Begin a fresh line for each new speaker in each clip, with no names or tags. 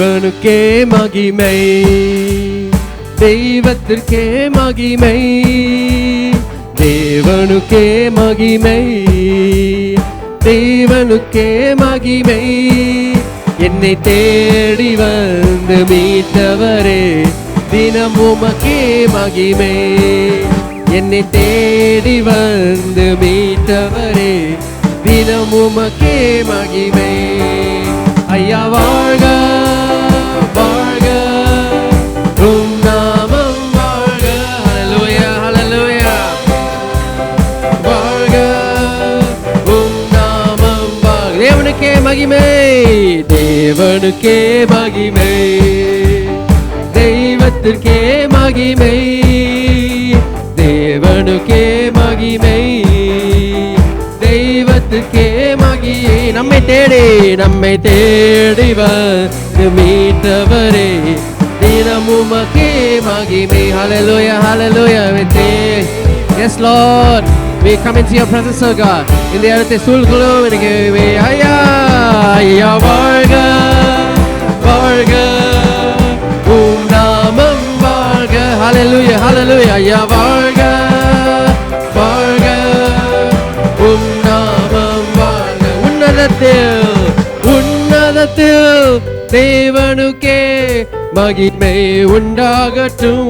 தேவனுக்கே மகிமை, தெய்வத்திற்கே மகிமை, தேவனுக்கே மகிமை, தேவனுக்கே மகிமை. என்னை தேடி வந்து மீட்டவரே தினம் உமக்கே மகிமை. என்னை தேடி வந்து மீட்டவரே தினம் உமக்கே மகிமை. ஐயா வாழ்க வாழ்க, உம் நாமம் வாழ்க. ஹல்லேலூயா ஹல்லேலூயா. வாழ்க உம் நாமம் வாழ்க. தேவனுக்கே மகிமை, தேவனுக்கே மகிமை, தெய்வத்திற்கே மகிமை, தேவனுக்கே மகிமை, தெய்வத்துக்கே மகிமை. நம்மை தேடி வந்து மீட்டவரே தினம் உமக்கே மகிமை. Hallelujah hallelujah. Yes Lord, we come into your presence, oh God. இந்த இடத்தை சூழ்கிறோம். ஐயா ஐயா வாழ்க வாழ்க, உம் நாமம் வாழ்க. Hallelujah hallelujah. ஐயா வாழ்க வாழ்க, உம் நாமம் வாழ்க. உன்னதத்தில் தேவனுக்கே மகிமை உண்டாகட்டும்.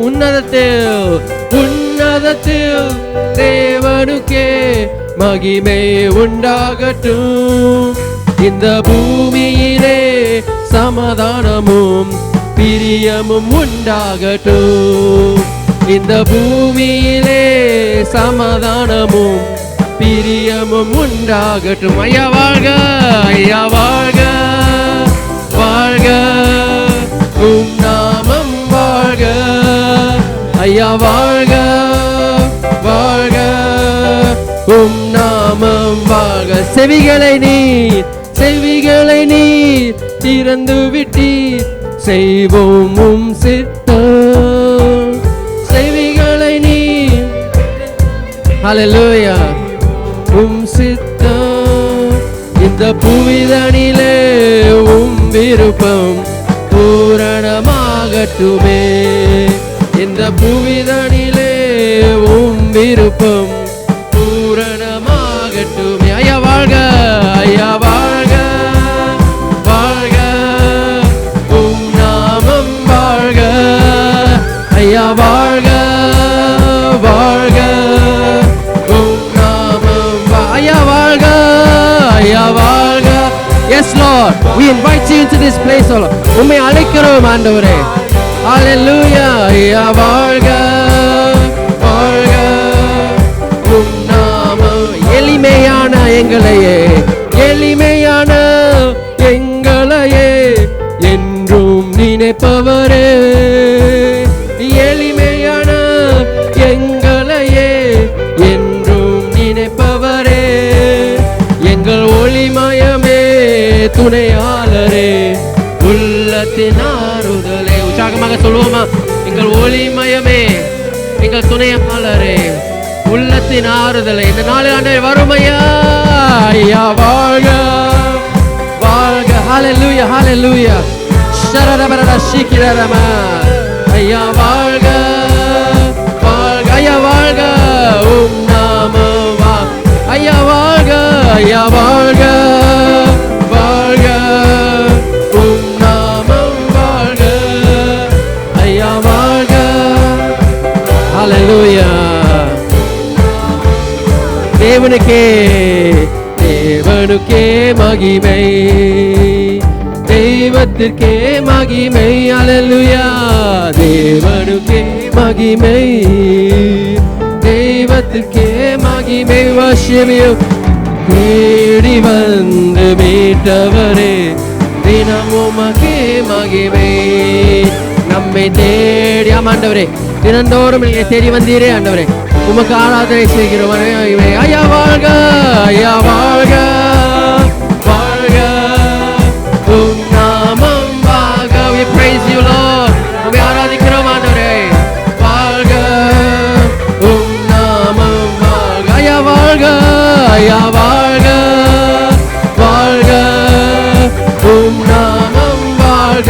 உன்னதத்தில் தேவனுக்கே மகிமை உண்டாகட்டும். இந்த பூமியிலே சமாதானமும் பிரியமும் உண்டாகட்டும். இந்த பூமியிலே சமாதானமும் பிரியமும் உண்டாகட்டும். ஐயா வாழ்க ஐயா வாழ்க வாழ்க, உம் நாமம் வாழ்க. ஐயா வாழ்க வாழ்க, உம் நாமம் வாழ்க. செவிகளை நீர் திறந்து விட்டீர், செய்வோம் உம் சித்தம். செவிகளை நீர் ஹல்லேலூயா, உம் சித்தம். இந்த புவிதனிலே உம் விருப்பம் பூரணமாகட்டுமே. இந்த புவிதனிலே உம் விருப்பம் பூரணமாகட்டுமே. ஐயா வாழ்க ஐயா வாழ்க வாழ்க, உம் நாமம் வாழ்க. ஐயா வாழ்க வாழ்க, உம் நாமம் ஐயா வாழ்க ஐயா வாழ்க. Yes Lord, we invite you into this place, oh Lord. உம்மை அழைக்கிறோம் ஆண்டவரே. Hallelujah. ஐயா வாழ்க வாழ்க, உம் நாமம். எளிமையான எங்களையே என்றும் நினைப்பவரே. எளிமையான எங்களையே என்றும் நினைப்பவரே. எங்கள் ஒளிமயமே துணையாளரே, உள்ளத்தின் ஆறுதலே. உற்சாகமாக சொல்லுவோமா? எங்கள் ஒளிமயமே, எங்கள் துணையாளரே, உள்ளத்தின் ஆறுதலை. இந்த நாளில் வருமையா ஐயா வாழ்க வாழ்க. ஹல்லேலூயா ஹல்லேலூயா. ஷரரபரர ஷிகிரரமா. ஐயா வாழ்க வாழ்க ஐயா வாழ்க, உம் நாமம் வாழ்க. ஐயா வாழ்க ஐயா வாழ்க வாழ்க, உம் நாமம் வாழ்க. ஐயா வாழ்க. ஹல்லேலூயா. தேவனுக்கே மகிமை, தெய்வத்திற்கே மகிமை. ஹல்லேலூயா. தேவனுக்கே மகிமை, தெய்வத்திற்கே மகிமை. worship you. தேடி வந்து மீட்டவரே தினம் உமக்கே மகிமை. நம்மை தேடி ஆண்டவரே தினந்தோறும் நீங்க தேடி வந்தீரே ஆண்டவரே, உமக்கு ஆராதனை செய்கிறோம். ஐயா வாழ்க ஐயா வாழ்க வாழ்க, உம் நாமம் வாழ்க. We praise you Lord. உம்மை ஆராதிக்கிறோம் ஆண்டவரே. வாழ்க உம் நாமம் வாழ்க. ஐயா வாழ்க ஐயா வாழ்க வாழ்க, உம் நாமம் வாழ்க.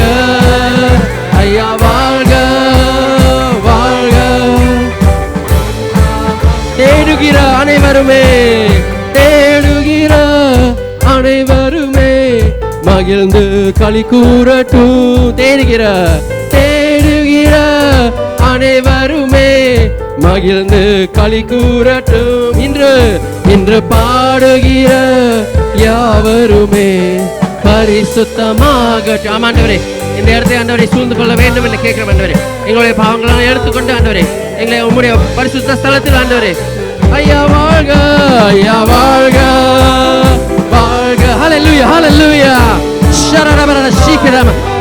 அனைவருமே தேடுகிற அனைவருமே மகிழ்ந்து களி கூறட்டும். தேடுகிற அனைவருமே மகிழ்ந்து களி கூறட்டும். இன்று பாடுகிற யாவருமே பரிசுத்தமாகட்டும். ஆமாண்டவரே, இந்த இடத்தை ஆண்டவரை சூழ்ந்து கொள்ள வேண்டும் என்று கேட்கிறோம். ஆண்டவரே, எங்களுடைய பாவங்களை எடுத்துக்கொண்டு ஆண்டவரே எங்களை உம்முடைய பரிசுத்த ஸ்தலத்தில் ஆண்டவரே ஐயா வாழ்க, ஐயா வாழ்க, வாழ்க. ஹல்லேலூயா, ஹல்லேலூயா.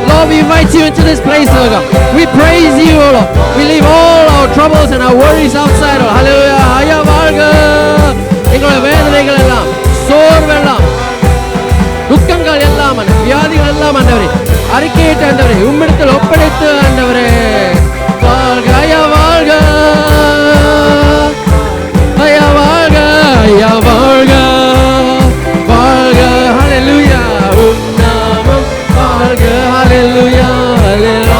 Lord, we invite you into this place, Lord God. We praise you, Lord. We leave all our troubles and our worries outside, Lord. Hallelujah. ஐயா வாழ்க. எங்களுடைய வேதனைகள் எல்லாம், சோர்வெல்லாம், துக்கங்கள் எல்லாம், வியாதிகள் எல்லாம் ஆண்டவரே அறிக்கையிட்டு ஆண்டவரே உம்மிடத்தில் ஒப்படைத்து ஆண்டவரே வாழ்க, ஐயா வாழ்க, ஐயா வாழ்க, ஐயா வாழ்க, வாழ்க. ஹல்லேலூயா. உம் நாமம் வாழ்க. ஹல்லேலூயா, ஹல்லேலூயா,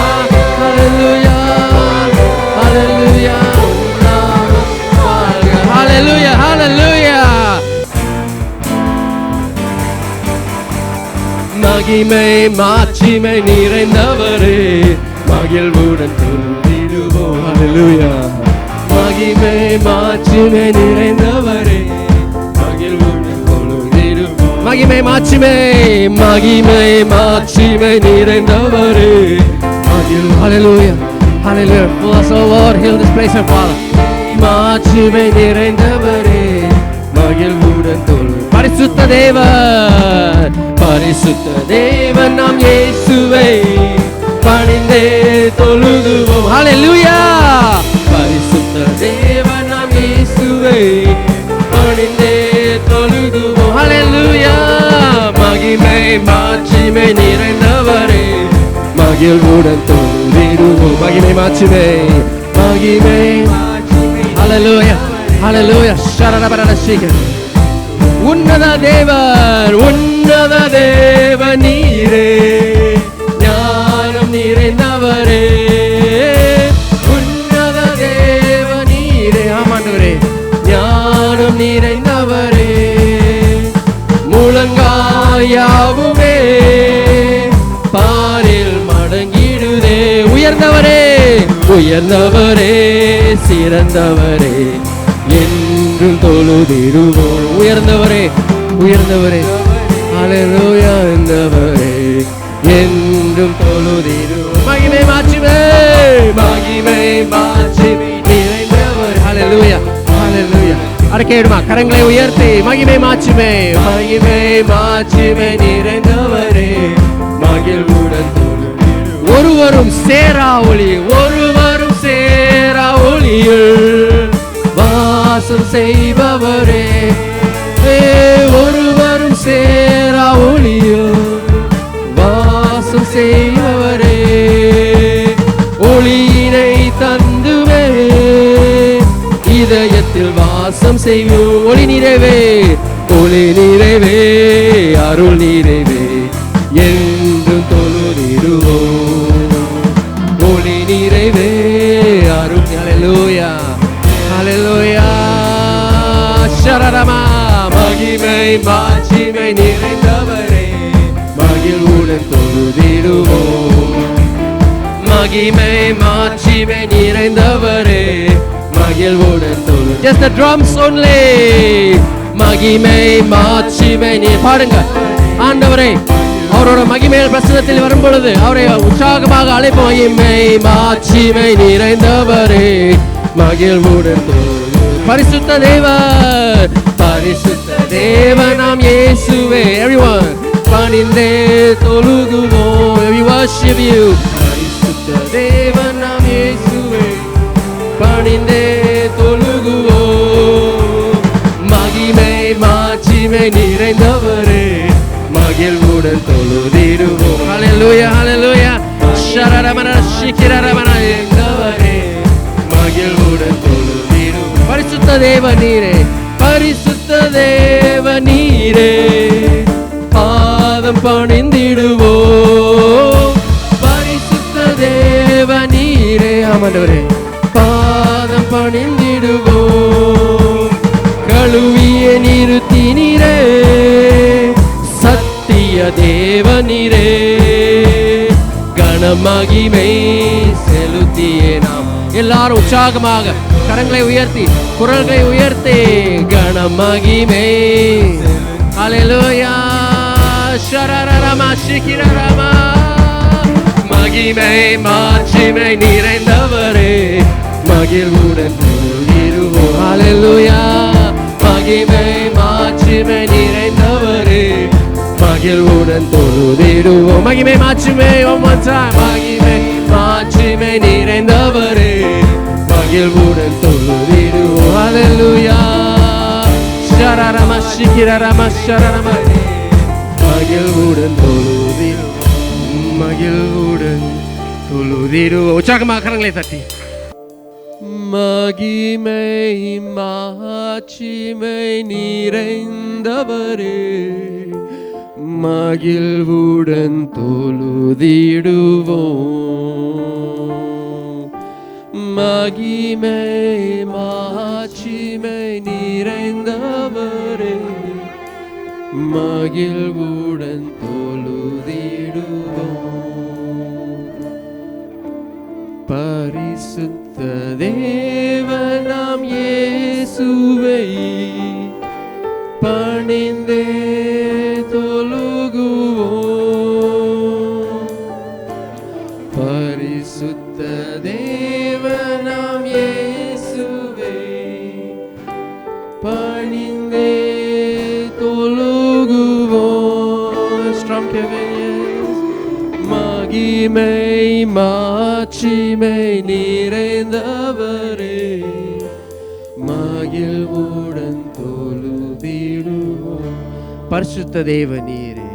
ஹல்லேலூயா. உம் நாமம் வாழ்க. ஹல்லேலூயா, ஹல்லேலூயா. மகிமை மாட்சிமை நிறைந்தவரே மகிழ்வுடன் துதிடுவோம். ஹல்லேலூயா. மகிமை மாட்சிமை நிறைந்தவரே மகிழ்வுடன் துதிடுவோம். மகிமை மாட்சிமை, மகிமை மாட்சிமை நிறைந்தவரே மகிழ். ஹல்லேலூயா, ஹல்லேலூயா. Bless the Lord, heal this place, Father. மாட்சிமை நிறைந்தவரே மகிழ்வுடன் தொழு. பரிசுத்த தேவன், பரிசுத்த தேவன் நாம் இயேசுவை பணிந்தே தொழுதுவோம். ஹல்லேலூயா. பரிசுத்த தேவன் நாம் இயேசுவை பணிந்தே தொழுதுவோம். ஹல்லேலூயா. மகிமை மாட்சிமை நிறைந்தவரே மகிழ்வுடன் தொழுதிடுவோம். மகிமை மாட்சிமை, மகிமை. ஹல்லேலூயா, ஹல்லேலூயா. ஷரரபரஷிக. உன்னத தேவன், உன்னத தேவன் நீரே ஞானம் நிறைந்தவரே. உன்னத தேவன் நீரே. ஆமாண்டவரே ஞானம் நிறைந்தவரே. முழங்காயாவுமே பாரில் மடங்கிடுதே. உயர்ந்தவரே, உயர்ந்தவரே, சிறந்தவரே என்றும் தொழுதிடுவோம். உயர்ந்தவரே, உயர்ந்தவரே, ஹல்லேலூயா. உயர்ந்தவரே என்றும் தொழுதிடுவோம். மகிமை மாட்சிமை, மகிமை மாட்சிமை நிறைந்தவர். ஹல்லேலூயா, ஹல்லேலூயா. அடக்கேடுமா கரங்களை உயர்த்தி மகிமை மாட்சிமை, மகிமை மாட்சிமை நிறைந்தவரே மகிழ்வுடன் தொழுதிடுவோம். ஒருவரும் சேரா ஒளி, ஒருவரும் சேரா ஒளியில் வாசம் செய்பவரே. ஒருவரும் சேரா ஒளியில் வாசம் செய்பவரே. ஒளியினை தந்துவே இதயத்தில் வாசம் செய்வோம். ஒளி நிறைவே, ஒளி நிறைவே, அருள் நிறைவே என்றும் தொழுதிடுவோம். ஒளி நிறைவே, அருள். ஹல்லேலூயா, ஹல்லேலூயா. ஷரரமா. மகிமை மாட்சிமை நிறைந்தவரே மகிழ்வுடன் தொழுதிடுவோம். மகிமை மாட்சிமை நிறைந்தவரே மகிழ்வுடன் தொழு. Just the drums only. மகிமை மாட்சிமை நீ பாடுங்க. ஆண்டவரே அவரோட மகிமையில் பிரசன்னத்தில் வரும் பொழுது அவரை உற்சாகமாக அழைப்போம். மகிமை மாட்சிமை நிறைந்தவரே மகிழ்வுடன் தொழு. பரிசுத்த தேவன், பரிசுத்த தேவன் நாம் இயேசுவே. Everyone பணிந்தே தொழுகுவோம். We worship you. பரிசுத்த தேவன் நாம் இயேசுவே பணிந்தே தொழுகுவோம். மகிமை மாட்சிமை நிறைந்தவரே மகிழ்வுடன் தொழுதிடுவோம். ஹல்லேலூயா, ஹல்லேலூயா. ஷரரமன ஷிகிரரமன என்றவரே மகிழ்வுடன் தொழுதிடுவோம். பரிசுத்த தேவ நீரே, பரிசுத்த தேவ நீரே பாதம் பணிந்திடுவோம். பரிசுத்த தேவ நீரே. ஆமாண்டவரே பாதம் பணிந்திடுவோம். கழு தேவனீரே கனமகிமை செலுத்தியே நாம் எல்லாரும் உற்சாகமாக கரங்களை உயர்த்தி குரல்களை உயர்த்தி கனமகிமை ஹல்லேலூயா ஷரரரமா ஷிகிரரமா மகிமை மாட்சிமை நிறைந்தவரே மகிழ்வுடன் தொழுதிடுவோம் ஹல்லேலூயா மகிமை மாட்சிமை நிறைந்தவரே மகிழ்வுடன் தொழுதிடுவோம் மகிமை மாட்சிமை மகிமை மாட்சிமை நிறைந்தவரே மகிழ்வுடன் தொழுதிடுவோம் ஹல்லேலூயா ஷரரம ஷிகிரரம ஷரரம மகிழ்வுடன் தொழுதிடுவோம் மகிழ்வுடன் தொழுதிடுவோம் உற்சாகமாக கரங்களை தட்டி மகிமை மாட்சிமை நிறைந்தவரே மகிழ்வுடன் தொழுதிடுவோம் மகிமை மாட்சிமை நிறைந்தவரே மகிழ்வுடன் தொழுதிடுவோம் பரிசுத்த தேவனாம் இயேசுவை பணிந்தே தொழுகுவோம் பரிசுத்த தேவனாம் இயேசுவை பணிந்தே தொழுகுவோம் ஸ்ட்ராங் மகிமை மாட்சிமை நிறைந்தவரே மகிழ்வுடன் தொழுதிடுவோம் பரிசுத்த தேவனீரே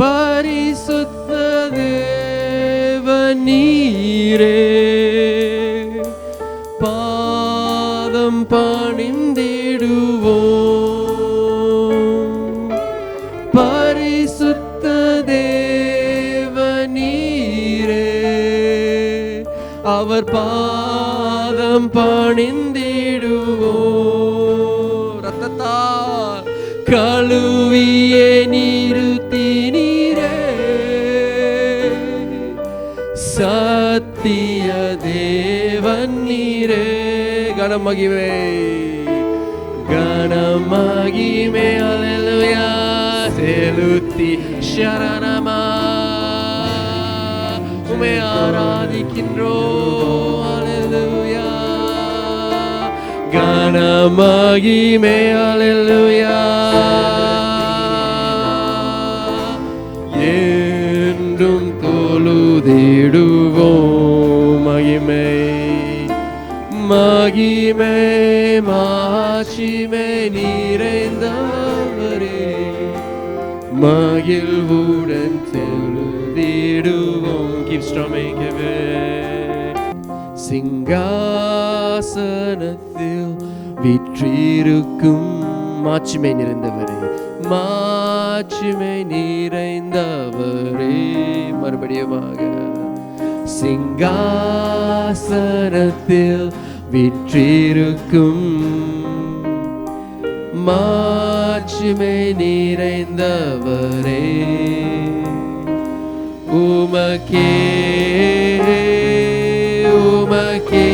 பரிசுத்த தேவனீரே பாதம் பணிந்திடுவோம் பரிசுத்த அவர் பாதம் பணிந்திடுவோம் ரத்தத்தால் கழுவியே நிறுத்தினீரே சத்திய தேவன் நீரே கனமகிமே கனமகிமே ஹல்லேலூயா செலுத்தி சரணமா உம்மை ஆராதிக்கின்றோம் ஹல்லேலூயா கனமகிமை ஹல்லேலூயா என்றும் தொழுதிடுவோம் மகிமை மகிமை மாட்சிமை நிறைந்தவரே மகிழ்வுடன் தொழுதிடுவோம் keep strumming சிங்காசனத்தில் வீற்றிருக்கும் மாட்சிமை நிறைந்தவரே மாட்சிமை நிறைந்தவரே மறுபடியுமாக சிங்காசனத்தில் வீற்றிருக்கும் மாட்சிமை நிறைந்தவரே உமக்கே உமக்கே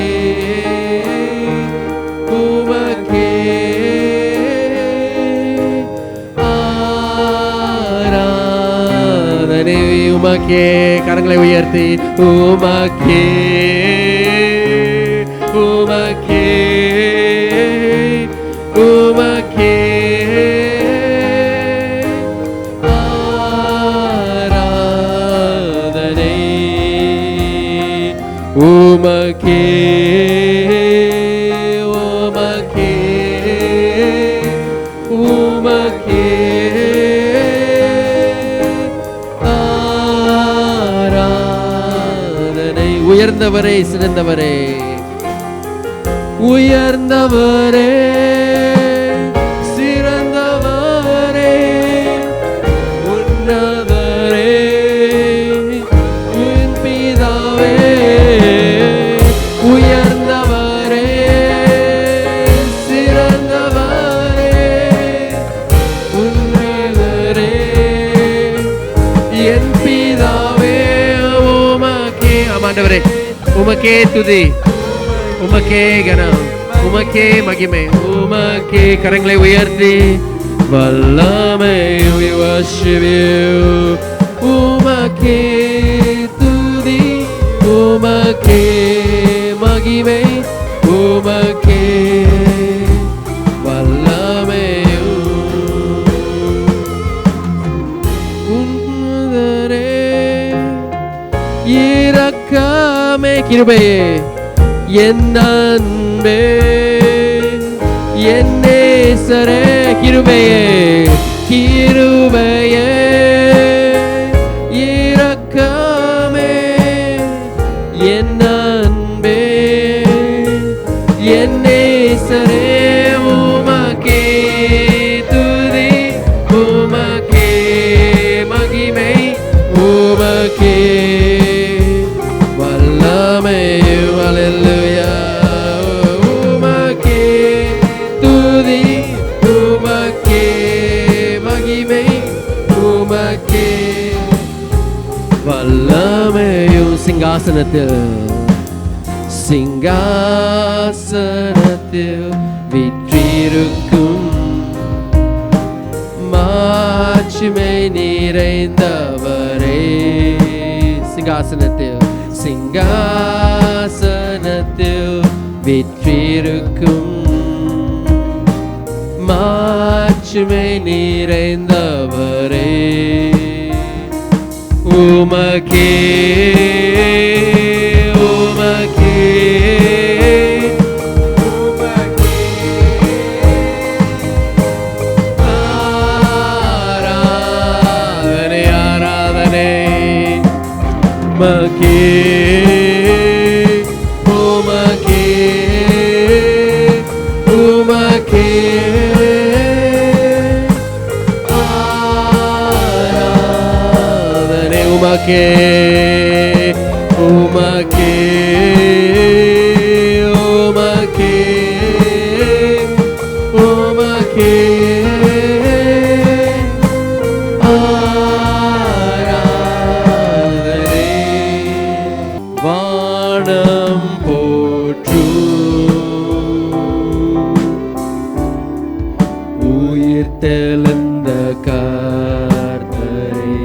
உமக்கே ஆராதனை உமக்கே கரங்களை உயர்த்தி உமக்கே உமக்கே உமக்கே ஆராதனை உமக்கே உமக்கே உமக்கே ஆராதனை உயர்ந்தவரே சிறந்தவரே உயர்ந்தவரே சிறந்தவரே உன்னதரே உன் பிதாவே உயர்ந்தவரே சிறந்தவரே உன்னதரே உமக்கே துதி, உமக்கே கனம், உமக்கே மகிமை, உமக்கே கரங்களை உயர்த்தி வல்லமை. We worship you. உமக்கே துதி, உமக்கே மகிமை, உமக்கே வல்லமை. உன்னதரே இரக்கமே கிருபையே என் அன்பே என் நேசரே கிருபையே கிருபையே இரக்கமே என் அன்பே என் நேசரே உமக்கே துதி, உமக்கே மகிமை, உமக்கே வல்லமை. ஹல்லேலூயா. உமக்கே துதி, உமக்கே மகிமை, உமக்கே வல்லமையும். சிங்காசனத்தில் சிங்காசனத்தில் வீற்றிருக்கும் மாட்சிமை நிறைந்தவரே. சிங்காசனத்தில் சிங்காசனத்தில் வீற்றிருக்கும் மாட்சிமை நிறைந்தவரே. உமக்கே உமக்கே உமக்கே ஆராதனை ஆராதனை உமக்கே உமக்கே உமக்கே ஆராதனை உமக்கே உமக்கே உமக்கே உமக்கே ஆராதனை. வானம் போற்றும் உயிர் தெளிந்த கர்த்தரே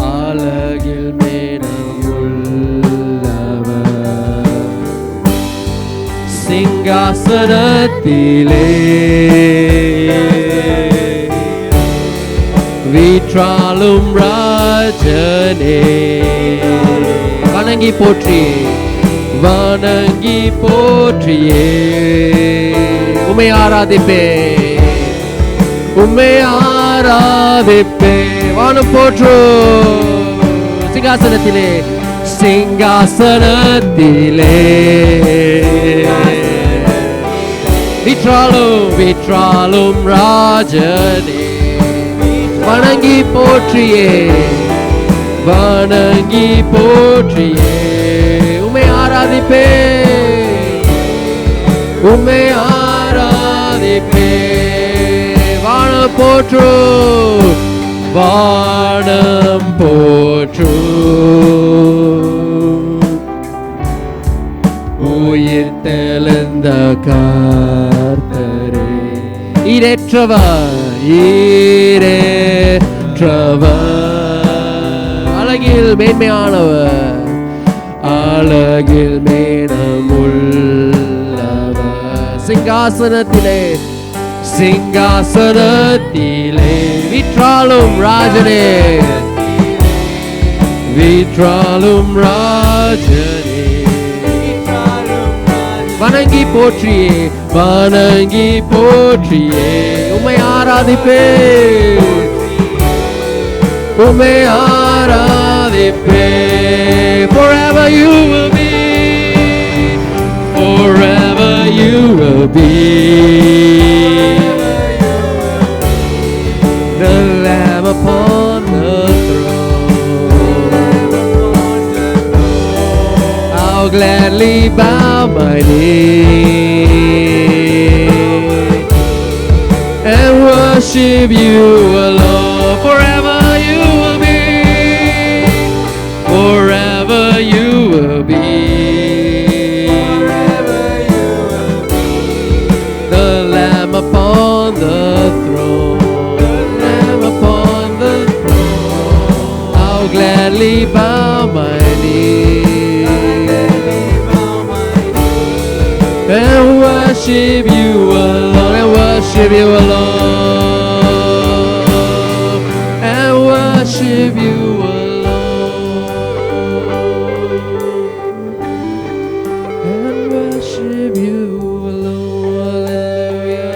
அழகில் மேனமுள்ளவர் சிங்காசனத்திலே வீற்றாலும் ராஜனே. வணங்கி போற்றியே வணங்கி போற்றியே உம்மை ஆராதிப்பே உம்மை ஆராதிப்பே. வானம் போற்று சிங்காசனத்திலே சிங்காசனத்திலே வீற்றாலும் வீற்றாலும் ராஜனே. வணங்கி போற்றியே வணங்கி போற்றியே உம்மை ஆராதிப்பே உம்மை ஆராதிப்பே. வானம் போற்று வானம் போற்று உயிர் தெளிந்த கர்த்தரே. ஈரேற்றவர் ஈரேற்றவர் அழகில் மேன்மையானவர் அழகில் மேனமுள்ளவர். சிங்காசனத்திலே சிங்காசனத்திலே வீற்றாலும் ராஜனே வீற்றாலும் ராஜனே. வணங்கி போற்றியே வணங்கி போற்றியே உம்மை ஆராதிப்பே உம்மை ஆராதிப்பே. Forever you will be, forever you will be the Lamb upon the throne. I'll gladly bow my knee and worship worship you alone. Forever you will be. Forever you will be. The Lamb upon the throne. The Lamb upon the throne. I'll gladly bow my knee and worship you alone. And worship you alone. And worship you alone. And worship you alone. Hallelujah.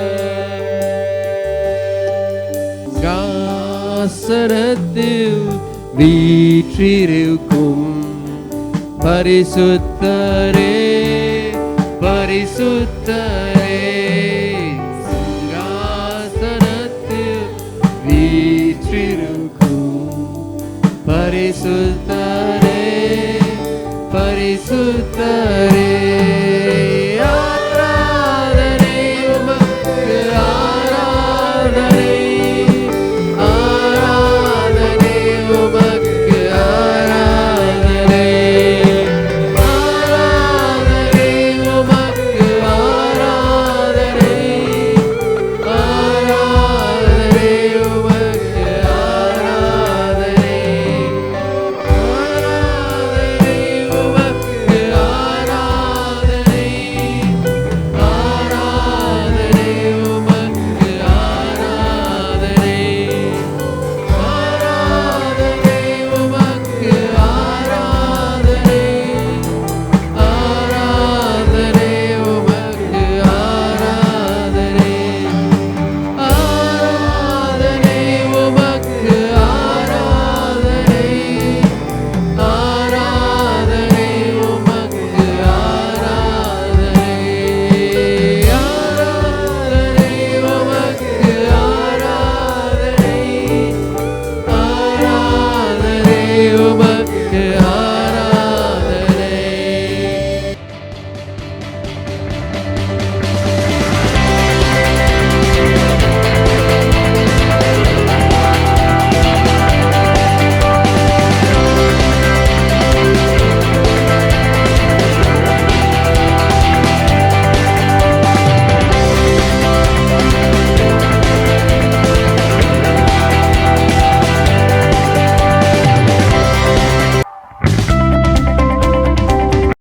காசனத்தில் வீற்றிருக்கும் பரிசுத்தரே பரிசுத்தரே சிங்காசனத்தில் வீற்றிருக்கும் பரிசுத்தரே பரிசுத்தரே